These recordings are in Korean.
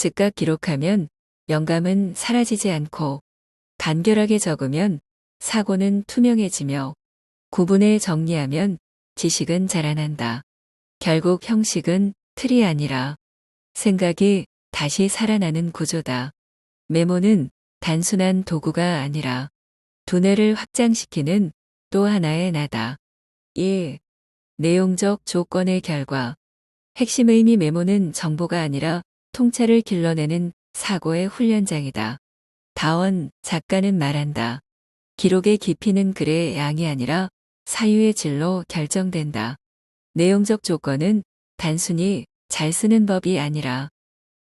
즉각 기록하면 영감은 사라지지 않고 간결하게 적으면 사고는 투명해지며 구분해 정리하면 지식은 자라난다. 결국 형식은 틀이 아니라 생각이 다시 살아나는 구조다. 메모는 단순한 도구가 아니라 두뇌를 확장시키는 또 하나의 나다. 1. 내용적 조건의 결과. 핵심 의미. 메모는 정보가 아니라 통찰을 길러내는 사고의 훈련장이다. 다원 작가는 말한다. 기록의 깊이는 글의 양이 아니라 사유의 질로 결정된다. 내용적 조건은 단순히 잘 쓰는 법이 아니라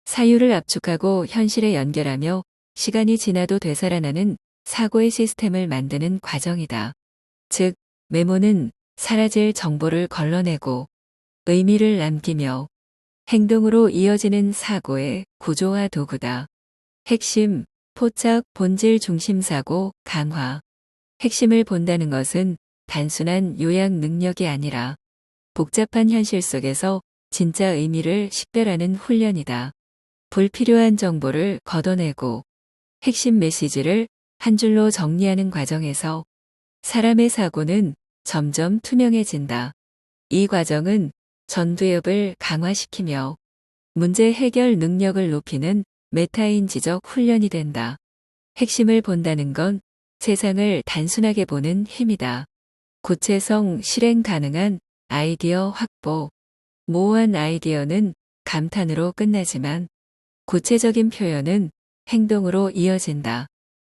사유를 압축하고 현실에 연결하며 시간이 지나도 되살아나는 사고의 시스템을 만드는 과정이다. 즉, 메모는 사라질 정보를 걸러내고 의미를 남기며 행동으로 이어지는 사고의 구조화 도구다. 핵심, 포착, 본질 중심 사고, 강화. 핵심을 본다는 것은 단순한 요약 능력이 아니라 복잡한 현실 속에서 진짜 의미를 식별하는 훈련이다. 불필요한 정보를 걷어내고 핵심 메시지를 한 줄로 정리하는 과정에서 사람의 사고는 점점 투명해진다. 이 과정은 전두엽을 강화시키며 문제 해결 능력을 높이는 메타인지적 훈련이 된다. 핵심을 본다는 건 세상을 단순하게 보는 힘이다. 구체성, 실행 가능한 아이디어 확보. 모호한 아이디어는 감탄으로 끝나지만 구체적인 표현은 행동으로 이어진다.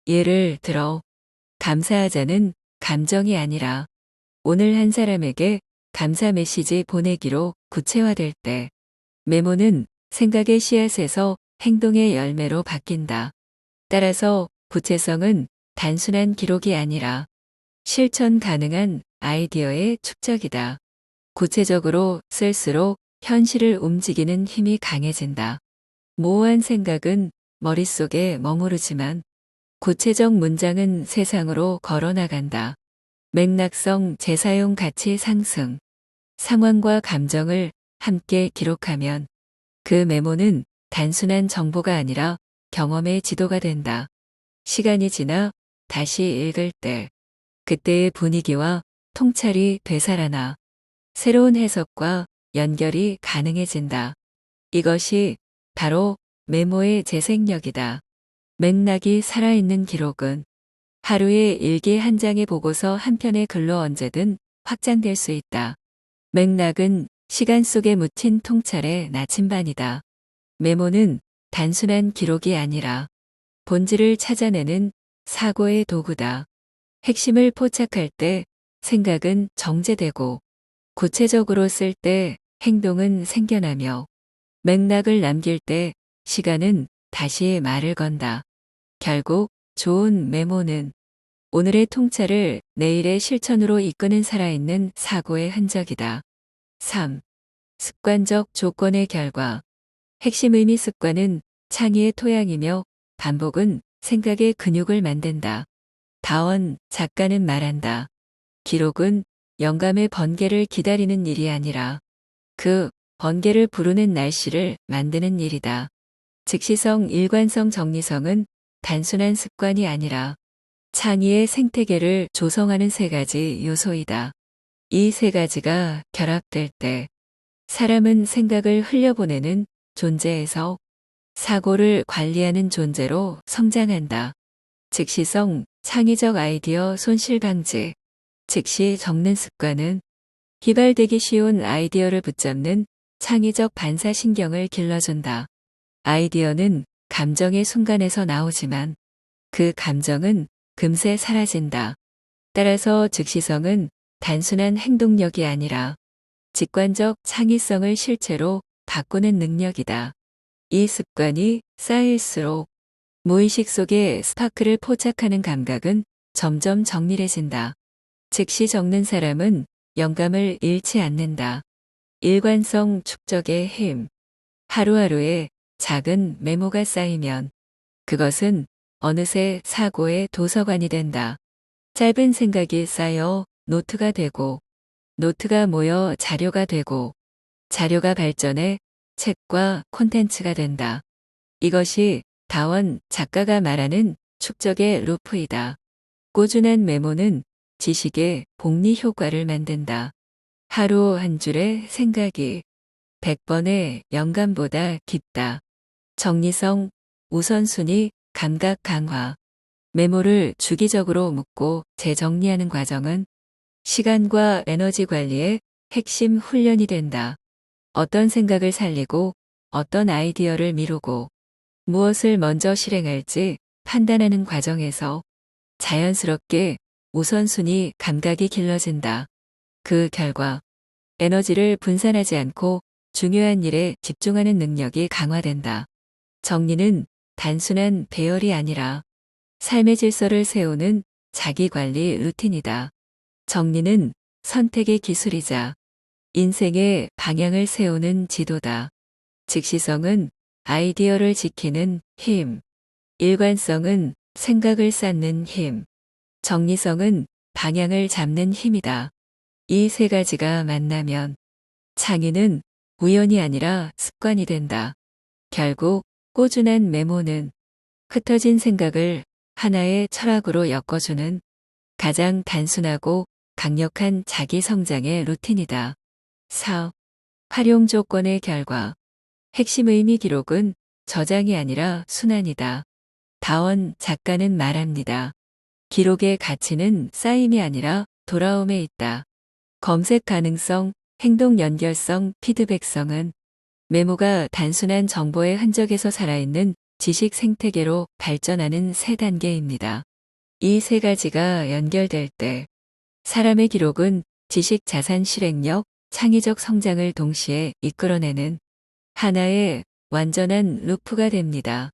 예를 들어, 감사하자는 감정이 아니라 오늘 한 사람에게 감사 메시지 보내기로 구체화될 때 메모는 생각의 씨앗에서 행동의 열매로 바뀐다. 따라서 구체성은 단순한 기록이 아니라 실천 가능한 아이디어의 축적이다. 구체적으로 쓸수록 현실을 움직이는 힘이 강해진다. 모호한 생각은 머릿속에 머무르지만 구체적 문장은 세상으로 걸어나간다. 맥락성, 재사용 가치 상승. 상황과 감정을 함께 기록하면 그 메모는 단순한 정보가 아니라 경험의 지도가 된다. 시간이 지나 다시 읽을 때 그때의 분위기와 통찰이 되살아나 새로운 해석과 연결이 가능해진다. 이것이 바로 메모의 재생력이다. 맥락이 살아있는 기록은 하루의 일기 한 장의 보고서 한 편의 글로 언제든 확장될 수 있다. 맥락은 시간 속에 묻힌 통찰의 나침반이다. 메모는 단순한 기록이 아니라 본질을 찾아내는 사고의 도구다. 핵심을 포착할 때 생각은 정제되고 구체적으로 쓸 때 행동은 생겨나며 맥락을 남길 때 시간은 다시 말을 건다. 결국 좋은 메모는 오늘의 통찰을 내일의 실천으로 이끄는 살아있는 사고의 흔적이다. 3. 습관적 조건의 결과. 핵심 의미. 습관은 창의의 토양이며 반복은 생각의 근육을 만든다. 다원 작가는 말한다. 기록은 영감의 번개를 기다리는 일이 아니라 그 번개를 부르는 날씨를 만드는 일이다. 즉시성, 일관성, 정리성은 단순한 습관이 아니라 창의의 생태계를 조성하는 세 가지 요소이다. 이 세 가지가 결합될 때 사람은 생각을 흘려보내는 존재에서 사고를 관리하는 존재로 성장한다. 즉시성, 창의적 아이디어 손실 방지. 즉시 적는 습관은 기발되기 쉬운 아이디어를 붙잡는 창의적 반사신경을 길러준다. 아이디어는 감정의 순간에서 나오지만 그 감정은 금세 사라진다. 따라서 즉시성은 단순한 행동력이 아니라 직관적 창의성을 실체로 바꾸는 능력이다. 이 습관이 쌓일수록 무의식 속에 스파크를 포착하는 감각은 점점 정밀해진다. 즉시 적는 사람은 영감을 잃지 않는다. 일관성 축적의 힘. 하루하루의 작은 메모가 쌓이면 그것은 어느새 사고의 도서관이 된다. 짧은 생각이 쌓여 노트가 되고 노트가 모여 자료가 되고 자료가 발전해 책과 콘텐츠가 된다. 이것이 다원 작가가 말하는 축적의 루프이다. 꾸준한 메모는 지식의 복리 효과를 만든다. 하루 한 줄의 생각이 100번의 영감보다 깊다. 정리성, 우선순위, 감각 강화. 메모를 주기적으로 묻고 재정리하는 과정은 시간과 에너지 관리의 핵심 훈련이 된다. 어떤 생각을 살리고 어떤 아이디어를 미루고 무엇을 먼저 실행할지 판단하는 과정에서 자연스럽게 우선순위 감각이 길러진다. 그 결과 에너지를 분산하지 않고 중요한 일에 집중하는 능력이 강화된다. 정리는 단순한 배열이 아니라 삶의 질서를 세우는 자기관리 루틴이다. 정리는 선택의 기술이자 인생의 방향을 세우는 지도다. 즉시성은 아이디어를 지키는 힘, 일관성은 생각을 쌓는 힘, 정리성은 방향을 잡는 힘이다. 이 세 가지가 만나면 창의는 우연이 아니라 습관이 된다. 결국 꾸준한 메모는 흩어진 생각을 하나의 철학으로 엮어주는 가장 단순하고 강력한 자기 성장의 루틴이다. 4. 활용 조건의 결과. 핵심 의미 기록은 저장이 아니라 순환이다. 다원 작가는 말합니다. 기록의 가치는 쌓임이 아니라 돌아옴에 있다. 검색 가능성, 행동 연결성, 피드백성은 메모가 단순한 정보의 흔적에서 살아있는 지식 생태계로 발전하는 세 단계입니다. 이 세 가지가 연결될 때 사람의 기록은 지식 자산 실행력, 창의적 성장을 동시에 이끌어내는 하나의 완전한 루프가 됩니다.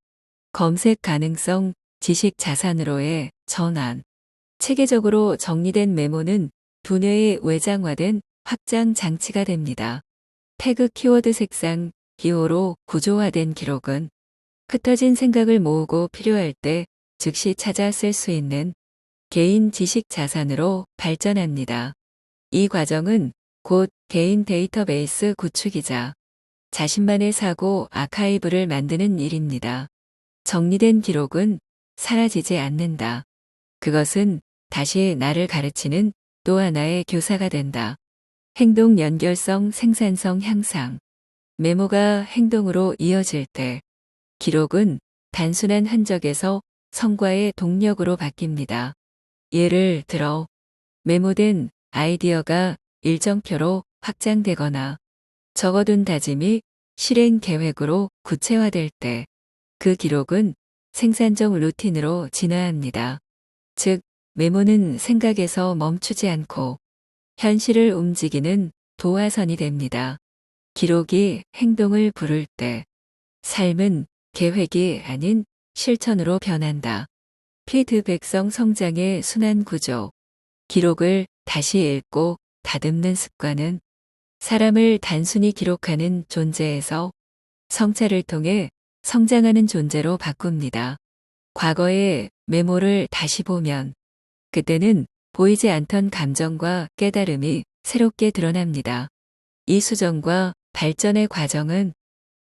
검색 가능성, 지식 자산으로의 전환. 체계적으로 정리된 메모는 두뇌의 외장화된 확장 장치가 됩니다. 태그 키워드 색상, 기호로 구조화된 기록은 흩어진 생각을 모으고 필요할 때 즉시 찾아 쓸 수 있는 개인 지식 자산으로 발전합니다. 이 과정은 곧 개인 데이터베이스 구축이자 자신만의 사고 아카이브를 만드는 일입니다. 정리된 기록은 사라지지 않는다. 그것은 다시 나를 가르치는 또 하나의 교사가 된다. 행동 연결성, 생산성 향상. 메모가 행동으로 이어질 때 기록은 단순한 흔적에서 성과의 동력으로 바뀝니다. 예를 들어 메모된 아이디어가 일정표로 확장되거나 적어둔 다짐이 실행 계획으로 구체화될 때 그 기록은 생산적 루틴으로 진화합니다. 즉, 메모는 생각에서 멈추지 않고 현실을 움직이는 도화선이 됩니다. 기록이 행동을 부를 때 삶은 계획이 아닌 실천으로 변한다. 피드백성 성장의 순환 구조. 기록을 다시 읽고 다듬는 습관은 사람을 단순히 기록하는 존재에서 성찰을 통해 성장하는 존재로 바꿉니다. 과거의 메모를 다시 보면 그때는 보이지 않던 감정과 깨달음이 새롭게 드러납니다. 이 수정과 발전의 과정은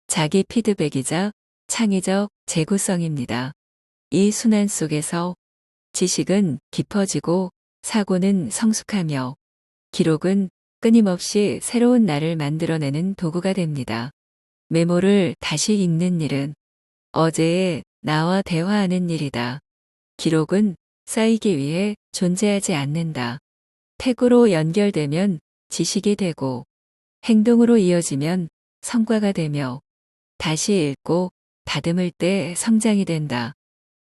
자기 피드백이자 창의적 재구성입니다. 이 순환 속에서 지식은 깊어지고 사고는 성숙하며 기록은 끊임없이 새로운 나를 만들어내는 도구가 됩니다. 메모를 다시 읽는 일은 어제의 나와 대화하는 일이다. 기록은 쌓이기 위해 존재하지 않는다. 태그로 연결되면 지식이 되고 행동으로 이어지면 성과가 되며 다시 읽고 다듬을 때 성장이 된다.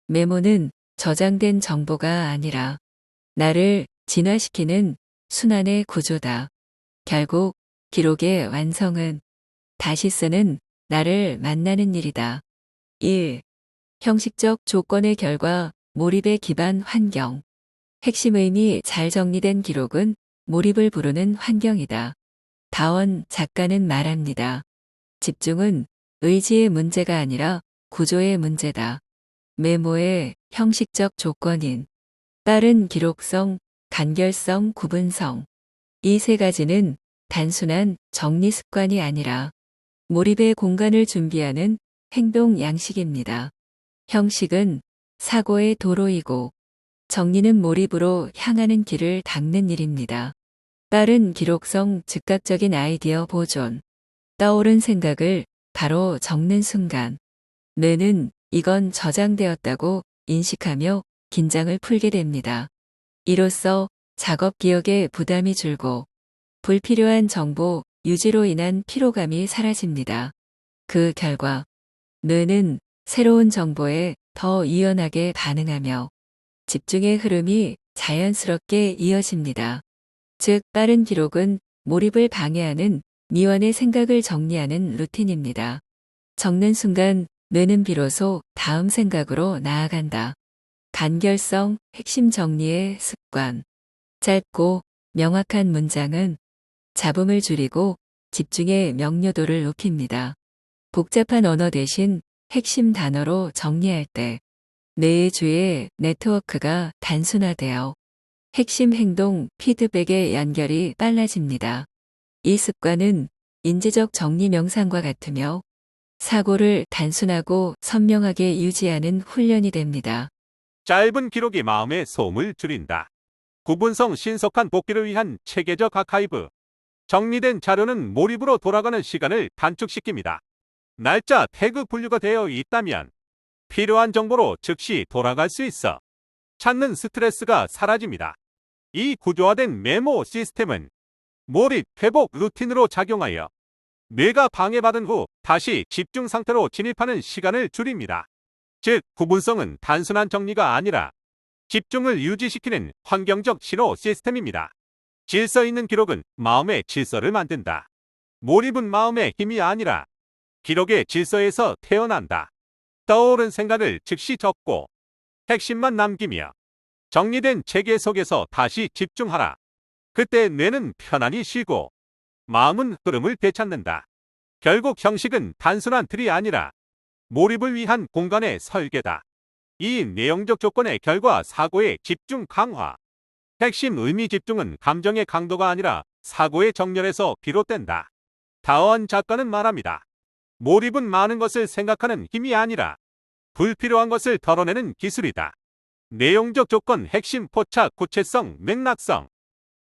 메모는 저장된 정보가 아니라 나를 진화시키는 순환의 구조다. 결국 기록의 완성은 다시 쓰는 나를 만나는 일이다. 1. 형식적 조건의 결과 몰입의 기반 환경. 핵심 의미 잘 정리된 기록은 몰입을 부르는 환경이다. 다원 작가는 말합니다. 집중은 의지의 문제가 아니라 구조의 문제다. 메모의 형식적 조건인 빠른 기록성, 간결성, 구분성. 이 세 가지는 단순한 정리 습관이 아니라 몰입의 공간을 준비하는 행동 양식입니다. 형식은 사고의 도로이고 정리는 몰입으로 향하는 길을 닦는 일입니다. 빠른 기록성 즉각적인 아이디어 보존. 떠오른 생각을 바로 적는 순간 뇌는 이건 저장되었다고 인식하며 긴장을 풀게 됩니다. 이로써 작업 기억에 부담이 줄고 불필요한 정보 유지로 인한 피로감이 사라집니다. 그 결과 뇌는 새로운 정보에 더 유연하게 반응하며 집중의 흐름이 자연스럽게 이어집니다. 즉, 빠른 기록은 몰입을 방해하는 미완의 생각을 정리하는 루틴입니다. 적는 순간 뇌는 비로소 다음 생각으로 나아간다. 간결성, 핵심 정리의 습관. 짧고 명확한 문장은 잡음을 줄이고 집중의 명료도를 높입니다. 복잡한 언어 대신 핵심 단어로 정리할 때 뇌의 주의 네트워크가 단순화되어 핵심 행동 피드백의 연결이 빨라집니다. 이 습관은 인지적 정리 명상과 같으며 사고를 단순하고 선명하게 유지하는 훈련이 됩니다. 짧은 기록이 마음의 소음을 줄인다. 구분성 신속한 복기를 위한 체계적 아카이브. 정리된 자료는 몰입으로 돌아가는 시간을 단축시킵니다. 날짜 태그 분류가 되어 있다면 필요한 정보로 즉시 돌아갈 수 있어 찾는 스트레스가 사라집니다. 이 구조화된 메모 시스템은 몰입 회복 루틴으로 작용하여 뇌가 방해받은 후 다시 집중 상태로 진입하는 시간을 줄입니다. 즉, 구분성은 단순한 정리가 아니라 집중을 유지시키는 환경적 신호 시스템입니다. 질서 있는 기록은 마음의 질서를 만든다. 몰입은 마음의 힘이 아니라 기록의 질서에서 태어난다. 떠오른 생각을 즉시 적고 핵심만 남기며 정리된 체계 속에서 다시 집중하라. 그때 뇌는 편안히 쉬고 마음은 흐름을 되찾는다. 결국 형식은 단순한 틀이 아니라 몰입을 위한 공간의 설계다. 이 내용적 조건의 결과 사고의 집중 강화. 핵심 의미 집중은 감정의 강도가 아니라 사고의 정렬에서 비롯된다. 다원 작가는 말합니다. 몰입은 많은 것을 생각하는 힘이 아니라 불필요한 것을 덜어내는 기술이다. 내용적 조건, 핵심, 포착, 구체성, 맥락성.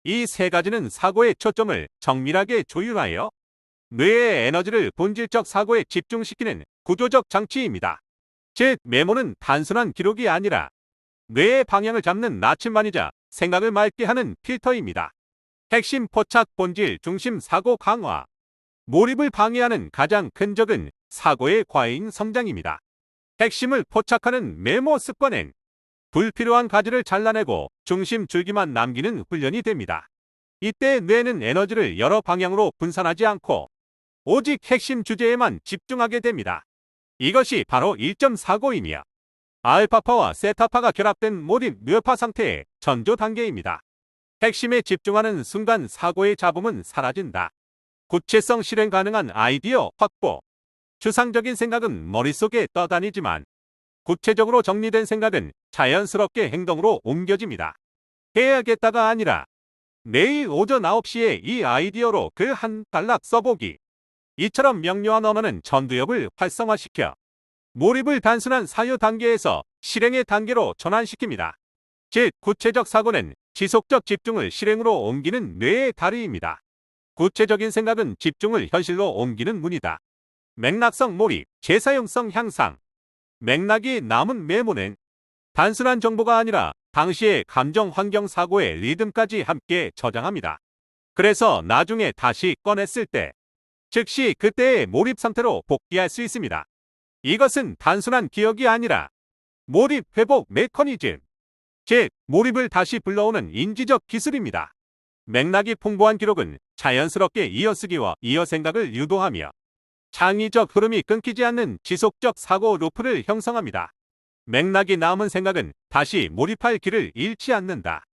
이 세 가지는 사고의 초점을 정밀하게 조율하여 뇌의 에너지를 본질적 사고에 집중시키는 구조적 장치입니다. 즉, 메모는 단순한 기록이 아니라 뇌의 방향을 잡는 나침반이자 생각을 맑게 하는 필터입니다. 핵심, 포착, 본질, 중심, 사고 강화. 몰입을 방해하는 가장 큰 적은 사고의 과잉 성장입니다. 핵심을 포착하는 메모 습관은 불필요한 가지를 잘라내고 중심 줄기만 남기는 훈련이 됩니다. 이때 뇌는 에너지를 여러 방향으로 분산하지 않고 오직 핵심 주제에만 집중하게 됩니다. 이것이 바로 1.4고이며 알파파와 세타파가 결합된 몰입 뇌파 상태의 전조 단계입니다. 핵심에 집중하는 순간 사고의 잡음은 사라진다. 구체성 실행 가능한 아이디어 확보. 추상적인 생각은 머릿속에 떠다니지만 구체적으로 정리된 생각은 자연스럽게 행동으로 옮겨집니다. 해야겠다가 아니라 내일 오전 9시에 이 아이디어로 그 한 단락 써보기. 이처럼 명료한 언어는 전두엽을 활성화시켜 몰입을 단순한 사유 단계에서 실행의 단계로 전환시킵니다. 즉, 구체적 사고는 지속적 집중을 실행으로 옮기는 뇌의 다리입니다. 구체적인 생각은 집중을 현실로 옮기는 문이다. 맥락성 몰입, 재사용성 향상. 맥락이 남은 메모는 단순한 정보가 아니라 당시의 감정, 환경, 사고의 리듬까지 함께 저장합니다. 그래서 나중에 다시 꺼냈을 때 즉시 그때의 몰입 상태로 복귀할 수 있습니다. 이것은 단순한 기억이 아니라 몰입 회복 메커니즘, 즉 몰입을 다시 불러오는 인지적 기술입니다. 맥락이 풍부한 기록은 자연스럽게 이어쓰기와 이어생각을 유도하며 창의적 흐름이 끊기지 않는 지속적 사고 루프를 형성합니다. 맥락이 남은 생각은 다시 몰입할 길을 잃지 않는다.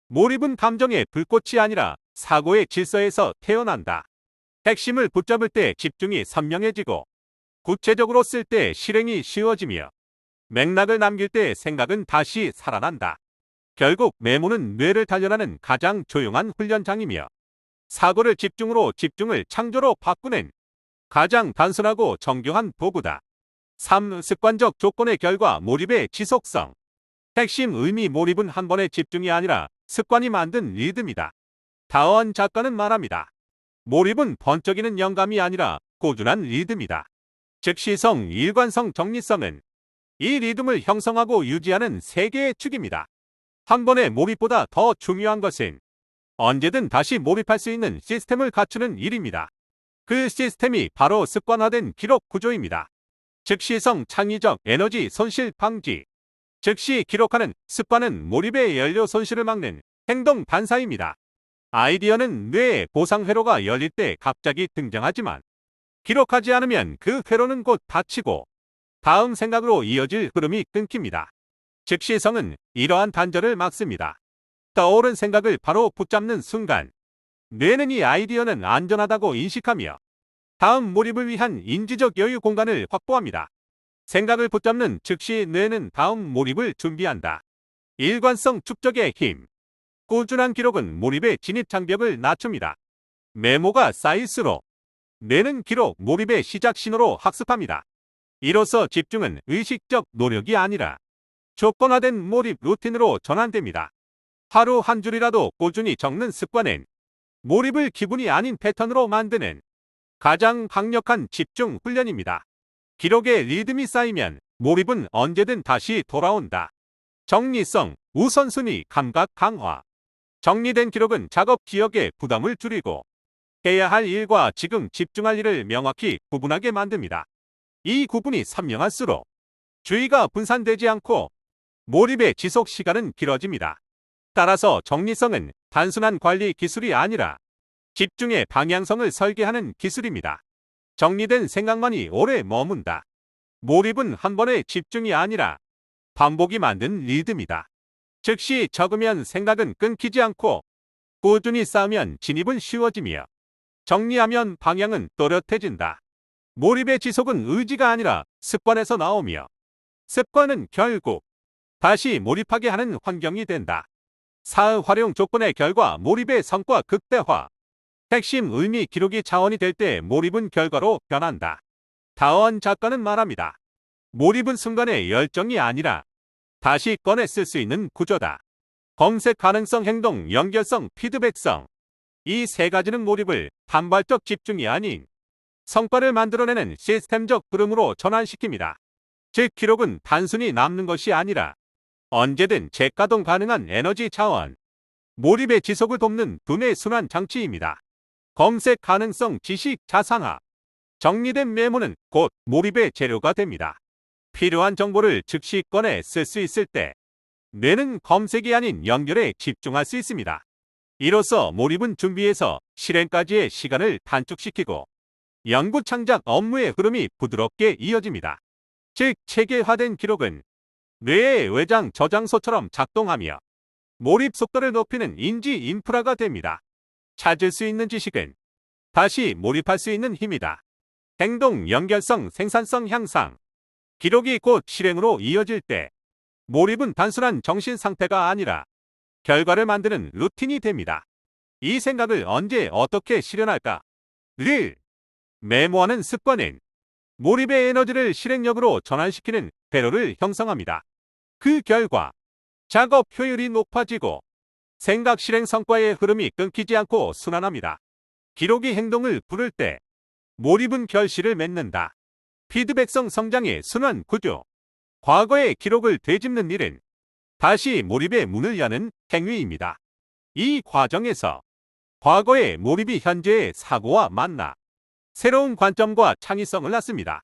몰입은 감정의 불꽃이 아니라 사고의 질서에서 태어난다. 핵심을 붙잡을 때 집중이 선명해지고 구체적으로 쓸 때 실행이 쉬워지며 맥락을 남길 때 생각은 다시 살아난다. 결국 메모는 뇌를 단련하는 가장 조용한 훈련장이며 사고를 집중으로 집중을 창조로 바꾸는 가장 단순하고 정교한 도구다. 3. 습관적 조건의 결과 몰입의 지속성. 핵심 의미 몰입은 한 번의 집중이 아니라 습관이 만든 리듬이다. 다원 작가는 말합니다. 몰입은 번쩍이는 영감이 아니라 꾸준한 리듬이다. 즉시성, 일관성, 정리성은 이 리듬을 형성하고 유지하는 세 개의 축입니다. 한 번의 몰입보다 더 중요한 것은 언제든 다시 몰입할 수 있는 시스템을 갖추는 일입니다. 그 시스템이 바로 습관화된 기록 구조입니다. 즉시성, 창의적 에너지 손실 방지. 즉시 기록하는 습관은 몰입의 연료 손실을 막는 행동 반사입니다. 아이디어는 뇌의 보상 회로가 열릴 때 갑자기 등장하지만 기록하지 않으면 그 회로는 곧 닫히고 다음 생각으로 이어질 흐름이 끊깁니다. 즉시성은 이러한 단절을 막습니다. 떠오른 생각을 바로 붙잡는 순간 뇌는 이 아이디어는 안전하다고 인식하며 다음 몰입을 위한 인지적 여유 공간을 확보합니다. 생각을 붙잡는 즉시 뇌는 다음 몰입을 준비한다. 일관성 축적의 힘. 꾸준한 기록은 몰입의 진입 장벽을 낮춥니다. 메모가 쌓일수록 뇌는 기록 몰입의 시작 신호로 학습합니다. 이로써 집중은 의식적 노력이 아니라 조건화된 몰입 루틴으로 전환됩니다. 하루 한 줄이라도 꾸준히 적는 습관은 몰입을 기분이 아닌 패턴으로 만드는 가장 강력한 집중 훈련입니다. 기록의 리듬이 쌓이면 몰입은 언제든 다시 돌아온다. 정리성, 우선순위, 감각 강화. 정리된 기록은 작업 기억의 부담을 줄이고 해야 할 일과 지금 집중할 일을 명확히 구분하게 만듭니다. 이 구분이 선명할수록 주의가 분산되지 않고 몰입의 지속 시간은 길어집니다. 따라서 정리성은 단순한 관리 기술이 아니라 집중의 방향성을 설계하는 기술입니다. 정리된 생각만이 오래 머문다. 몰입은 한 번의 집중이 아니라 반복이 만든 리듬이다. 즉시 적으면 생각은 끊기지 않고 꾸준히 쌓으면 진입은 쉬워지며 정리하면 방향은 또렷해진다. 몰입의 지속은 의지가 아니라 습관에서 나오며 습관은 결국 다시 몰입하게 하는 환경이 된다. 사의 활용 조건의 결과 몰입의 성과 극대화. 핵심 의미 기록이 자원이 될 때 몰입은 결과로 변한다. 다원 작가는 말합니다. 몰입은 순간의 열정이 아니라 다시 꺼내 쓸 수 있는 구조다. 검색 가능성, 행동, 연결성, 피드백성. 이 세 가지는 몰입을 단발적 집중이 아닌 성과를 만들어내는 시스템적 흐름으로 전환시킵니다. 즉 기록은 단순히 남는 것이 아니라 언제든 재가동 가능한 에너지 자원, 몰입의 지속을 돕는 두뇌 순환 장치입니다. 검색 가능성, 지식 자산화. 정리된 메모는 곧 몰입의 재료가 됩니다. 필요한 정보를 즉시 꺼내 쓸 수 있을 때 뇌는 검색이 아닌 연결에 집중할 수 있습니다. 이로써 몰입은 준비에서 실행까지의 시간을 단축시키고 연구 창작 업무의 흐름이 부드럽게 이어집니다. 즉 체계화된 기록은 뇌의 외장 저장소처럼 작동하며 몰입 속도를 높이는 인지 인프라가 됩니다. 찾을 수 있는 지식은 다시 몰입할 수 있는 힘이다. 행동, 연결성, 생산성 향상. 기록이 곧 실행으로 이어질 때 몰입은 단순한 정신 상태가 아니라 결과를 만드는 루틴이 됩니다. 이 생각을 언제 어떻게 실현할까? 를 메모하는 습관은 몰입의 에너지를 실행력으로 전환시키는 회로를 형성합니다. 그 결과 작업 효율이 높아지고 생각 실행 성과의 흐름이 끊기지 않고 순환합니다. 기록이 행동을 부를 때 몰입은 결실을 맺는다. 피드백성 성장의 순환 구조. 과거의 기록을 되짚는 일은 다시 몰입의 문을 여는 행위입니다. 이 과정에서 과거의 몰입이 현재의 사고와 만나 새로운 관점과 창의성을 낳습니다.